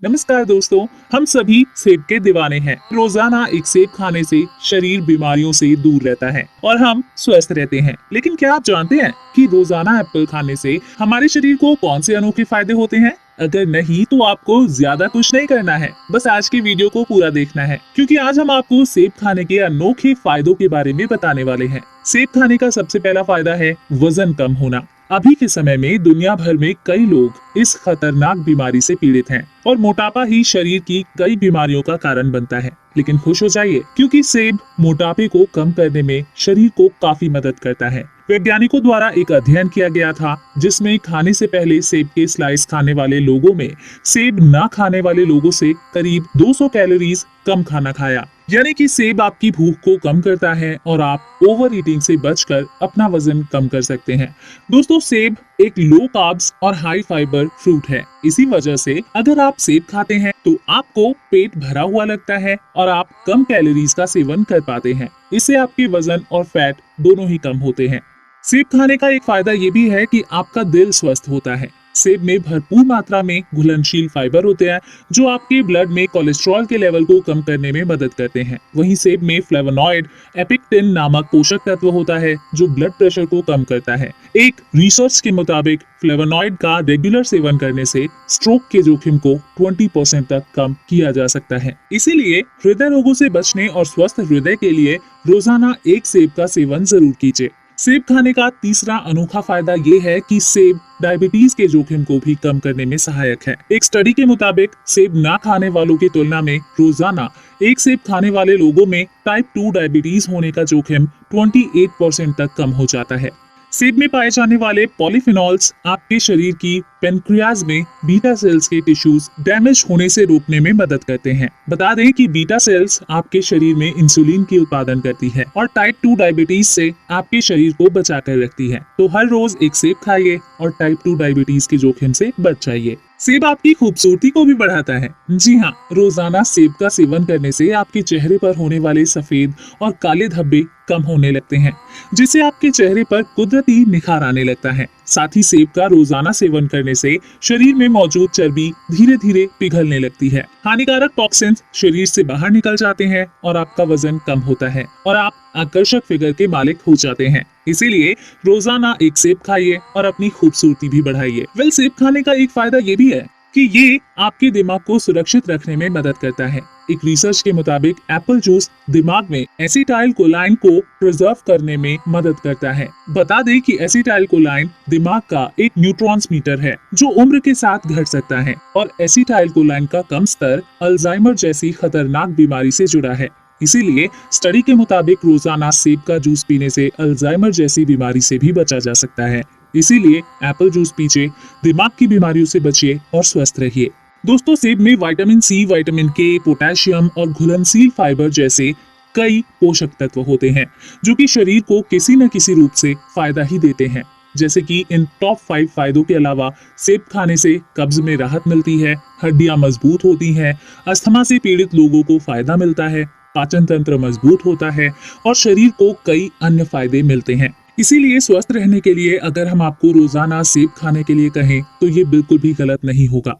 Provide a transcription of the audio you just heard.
नमस्कार दोस्तों, हम सभी सेब के दीवाने हैं। रोजाना एक सेब खाने से शरीर बीमारियों से दूर रहता है और हम स्वस्थ रहते हैं। लेकिन क्या आप जानते हैं कि रोजाना एप्पल खाने से हमारे शरीर को कौन से अनोखे फायदे होते हैं? अगर नहीं तो आपको ज्यादा कुछ नहीं करना है, बस आज की वीडियो को पूरा देखना है, क्योंकि आज हम आपको सेब खाने के अनोखे फायदों के बारे में बताने वाले हैं। सेब खाने का सबसे पहला फायदा है वजन कम होना। अभी के समय में दुनिया भर में कई लोग इस खतरनाक बीमारी से पीड़ित हैं और मोटापा ही शरीर की कई बीमारियों का कारण बनता है। लेकिन खुश हो जाइए, क्योंकि सेब मोटापे को कम करने में शरीर को काफी मदद करता है। वैज्ञानिकों द्वारा एक अध्ययन किया गया था जिसमें खाने से पहले सेब के स्लाइस खाने वाले लोगों में सेब ना खाने वाले लोगों से करीब 200 कैलोरीज कम खाना खाया। यानी कि सेब आपकी भूख को कम करता है और आप ओवर ईटिंग से बचकर अपना वजन कम कर सकते हैं। दोस्तों, सेब एक लो कार्ब्स और हाई फाइबर फ्रूट है। इसी वजह से अगर आप सेब खाते हैं तो आपको पेट भरा हुआ लगता है और आप कम कैलोरीज का सेवन कर पाते हैं। इससे आपके वजन और फैट दोनों ही कम होते हैं। सेब खाने का एक फायदा ये भी है कि आपका दिल स्वस्थ होता है। सेब में भरपूर मात्रा में घुलनशील फाइबर होते हैं जो आपके ब्लड में कोलेस्ट्रॉल के लेवल को कम करने में मदद करते हैं। वहीं सेब में फ्लेवोनॉइड एपिक्टिन नामक पोषक तत्व होता है जो ब्लड प्रेशर को कम करता है। एक रिसर्च के मुताबिक फ्लेवोनॉइड का रेगुलर सेवन करने से स्ट्रोक के जोखिम को 20% तक कम किया जा सकता है। इसीलिए हृदय रोगों से बचने और स्वस्थ हृदय के लिए रोजाना एक सेब का सेवन जरूर कीजिए। सेब खाने का तीसरा अनोखा फायदा ये है कि सेब डायबिटीज के जोखिम को भी कम करने में सहायक है। एक स्टडी के मुताबिक सेब ना खाने वालों की तुलना में रोजाना एक सेब खाने वाले लोगों में टाइप 2 डायबिटीज होने का जोखिम 28% तक कम हो जाता है। सेब में पाए जाने वाले पॉलीफिनॉल्स आपके शरीर की पेनक्रियाज में बीटा सेल्स के टिश्यूज डैमेज होने से रोकने में मदद करते हैं। बता दें कि बीटा सेल्स आपके शरीर में इंसुलिन की उत्पादन करती है और टाइप 2 डायबिटीज से आपके शरीर को बचा कर रखती है। तो हर रोज एक सेब खाइए और टाइप 2 डायबिटीज के जोखिम से बच जाइए। सेब आपकी खूबसूरती को भी बढ़ाता है। जी हाँ, रोजाना सेब का सेवन करने से आपके चेहरे पर होने वाले सफेद और काले धब्बे कम होने लगते हैं, जिससे आपके चेहरे पर कुदरती निखार आने लगता है। साथ ही सेब का रोजाना सेवन करने से शरीर में मौजूद चर्बी धीरे धीरे पिघलने लगती है। हानिकारक टॉक्सिन्स शरीर से बाहर निकल जाते हैं और आपका वजन कम होता है और आप आकर्षक फिगर के मालिक हो जाते हैं। इसीलिए रोजाना एक सेब खाइए और अपनी खूबसूरती भी बढ़ाइए। सेब खाने का एक फायदा ये भी है कि ये आपके दिमाग को सुरक्षित रखने में मदद करता है। एक रिसर्च के मुताबिक एप्पल जूस दिमाग में एसिटाइल कोलाइन को प्रिजर्व करने में मदद करता है। बता दें कि एसिटाइल कोलाइन दिमाग का एक न्यूरोट्रांसमीटर है जो उम्र के साथ घट सकता है और एसिटाइल कोलाइन का कम स्तर अल्जाइमर जैसी खतरनाक बीमारी से जुड़ा है। इसीलिए स्टडी के मुताबिक रोजाना सेब का जूस पीने से अल्जाइमर जैसी बीमारी से भी बचा जा सकता है। इसीलिए एप्पल जूस पीजिए, दिमाग की बीमारियों से बचिए और स्वस्थ रहिए। दोस्तों, सेब में विटामिन सी, विटामिन के, पोटेशियम और घुलनशील फाइबर जैसे कई पोषक तत्व होते हैं जो कि शरीर को किसी न किसी रूप से फायदा ही देते हैं। जैसे कि इन टॉप 5 फायदों के अलावा सेब खाने से कब्ज में राहत मिलती है, हड्डियां मजबूत होती हैं, अस्थमा से पीड़ित लोगों को फायदा मिलता है, पाचन तंत्र मजबूत होता है और शरीर को कई अन्य फायदे मिलते हैं। इसीलिए स्वस्थ रहने के लिए अगर हम आपको रोजाना सेब खाने के लिए कहें तो ये बिल्कुल भी गलत नहीं होगा।